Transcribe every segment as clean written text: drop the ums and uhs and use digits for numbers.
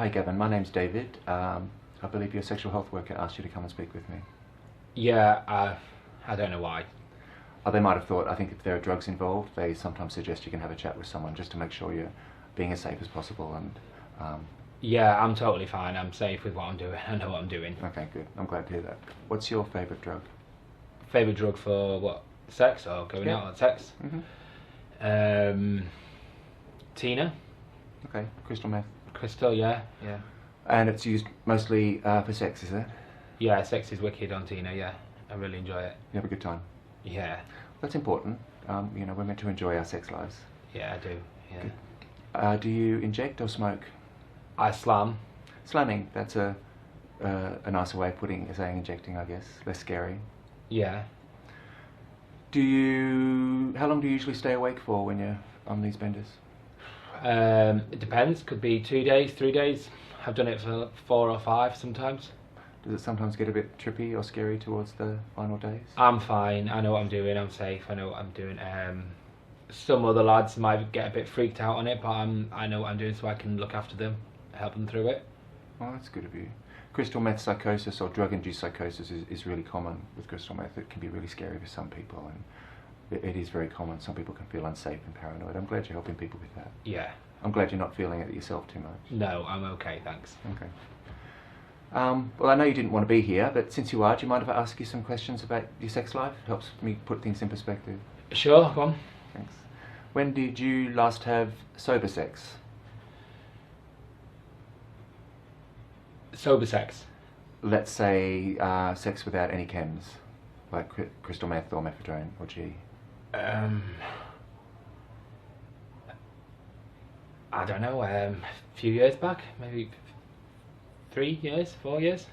Hi Gavin, my name's David. I believe your sexual health worker asked you to come and speak with me. Yeah, I don't know why. They might have thought, I think if there are drugs involved, they sometimes suggest you can have a chat with someone just to make sure you're being as safe as possible. And Yeah, I'm totally fine. I'm safe with what I'm doing. I know what I'm doing. okay, good. I'm glad to hear that. What's your favourite drug? Favourite drug for what? Sex or going out on sex? Tina, Okay, crystal meth. crystal, yeah. And it's used mostly for sex, is it? Yeah, sex is wicked on Tina, yeah. I really enjoy it. You have a good time. Yeah, That's important. We're meant to enjoy our sex lives. yeah, I do, yeah. Do you inject or smoke? I slam. Slamming, that's a nicer way of saying injecting, I guess. Less scary. Yeah. How long do you usually stay awake for when you're on these benders? It depends. Could be 2 days, 3 days. I've done it for 4 or 5 sometimes. Does it sometimes get a bit trippy or scary towards the final days? I'm fine. I know what I'm doing. I'm safe. I know what I'm doing. Some other lads might get a bit freaked out on it, but I know what I'm doing, so I can look after them, help them through it. Well, that's good of you. Crystal meth psychosis or drug-induced psychosis is really common with crystal meth. It can be really scary for some people, and it is very common. Some people can feel unsafe and paranoid. I'm glad you're helping people with that. Yeah. I'm glad you're not feeling it yourself too much. No, I'm okay, thanks. Okay. Well, I know you didn't want to be here, but since you are, do you mind if I ask you some questions about your sex life? It helps me put things in perspective. Sure, go on. Thanks. When did you last have sober sex? Sober sex. Let's say sex without any chems, like crystal meth or methadone or G. I don't know, a few years back, maybe 3 years, 4 years.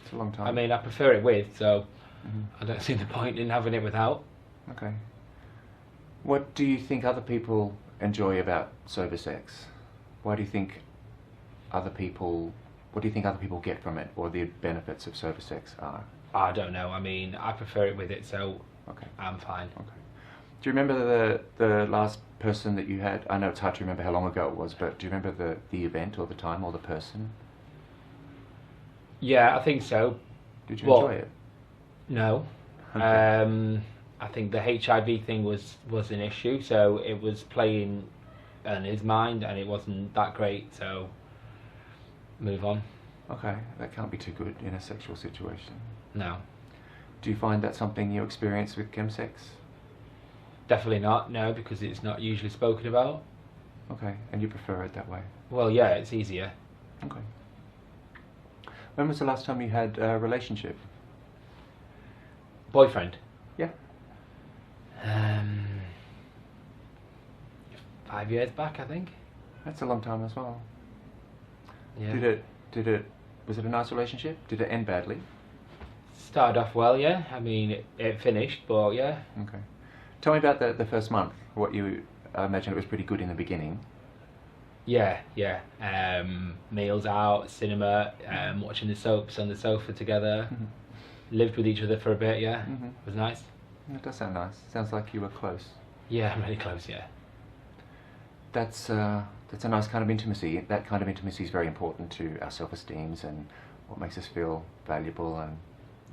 It's a long time. I mean, I prefer it with, so I don't see the point in having it without. Okay. What do you think other people enjoy about sober sex? What do you think other people get from it, or the benefits of sober sex are? I don't know. I mean, I prefer it with it, so Okay. I'm fine. Okay. Do you remember the last person that you had? I know it's hard to remember how long ago it was, but do you remember the event or the time or the person? Yeah, I think so. Did you enjoy it? No. Okay. I think the HIV thing was an issue, so it was playing in his mind, and it wasn't that great. So move on. Okay, that can't be too good in a sexual situation. No, Do you find that something you experience with ChemSex? definitely not. No, because it's not usually spoken about. Okay, and you prefer it that way? Well, yeah, it's easier. Okay. When was the last time you had a relationship? Boyfriend. Yeah. 5 years back, I think. That's a long time as well. Yeah. Was it a nice relationship? Did it end badly? Started off well, yeah. I mean, it finished, but yeah. Okay. Tell me about the first month. I imagine it was pretty good in the beginning. Yeah. Meals out, cinema, watching the soaps on the sofa together. Lived with each other for a bit, yeah. It was nice. That does sound nice. Sounds like you were close. Yeah, really close, yeah. That's a nice kind of intimacy. That kind of intimacy is very important to our self-esteems and what makes us feel valuable, and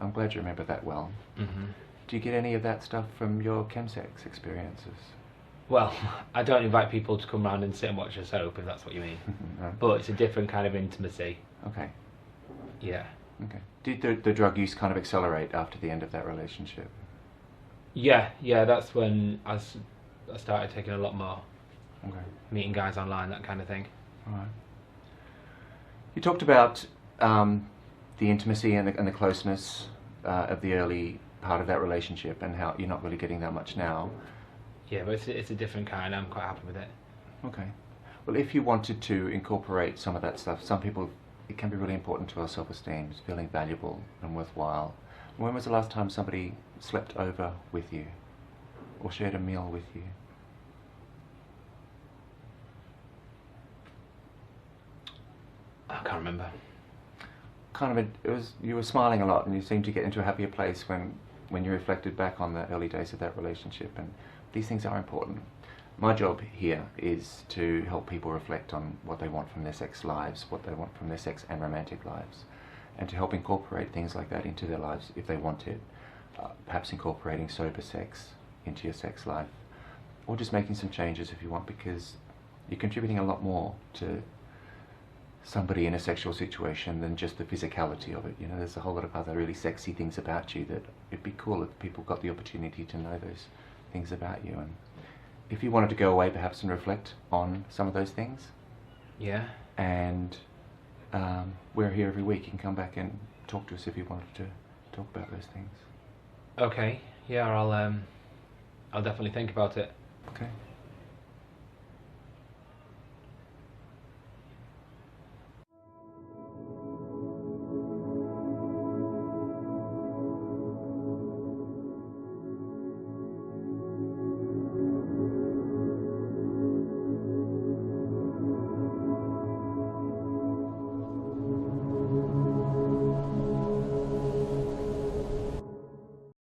I'm glad you remember that well. Do you get any of that stuff from your ChemSex experiences? Well, I don't invite people to come round and sit and watch a soap, if that's what you mean. No? But it's a different kind of intimacy. Okay. Yeah. Okay. Did the drug use kind of accelerate after the end of that relationship? Yeah, that's when I started taking a lot more. Okay. Meeting guys online, that kind of thing. All right. You talked about the intimacy and the closeness of the early part of that relationship, and how you're not really getting that much now. Yeah, but it's a different kind. I'm quite happy with it. Okay. Well, if you wanted to incorporate some of that stuff, some people, it can be really important to our self-esteem, feeling valuable and worthwhile. When was the last time somebody slept over with you or shared a meal with you? I can't remember. You were smiling a lot, and you seemed to get into a happier place when you reflected back on the early days of that relationship, and these things are important. my job here is to help people reflect on what they want from their sex lives, what they want from their sex and romantic lives, and to help incorporate things like that into their lives if they want it. Perhaps incorporating sober sex into your sex life, or just making some changes if you want, because you're contributing a lot more to somebody in a sexual situation than just the physicality of it. You know, there's a whole lot of other really sexy things about you that it'd be cool if people got the opportunity to know those things about you. And if you wanted to go away perhaps and reflect on some of those things, Yeah. and we're here every week. You can come back and talk to us if you wanted to talk about those things. Okay. Yeah, I'll definitely think about it. Okay.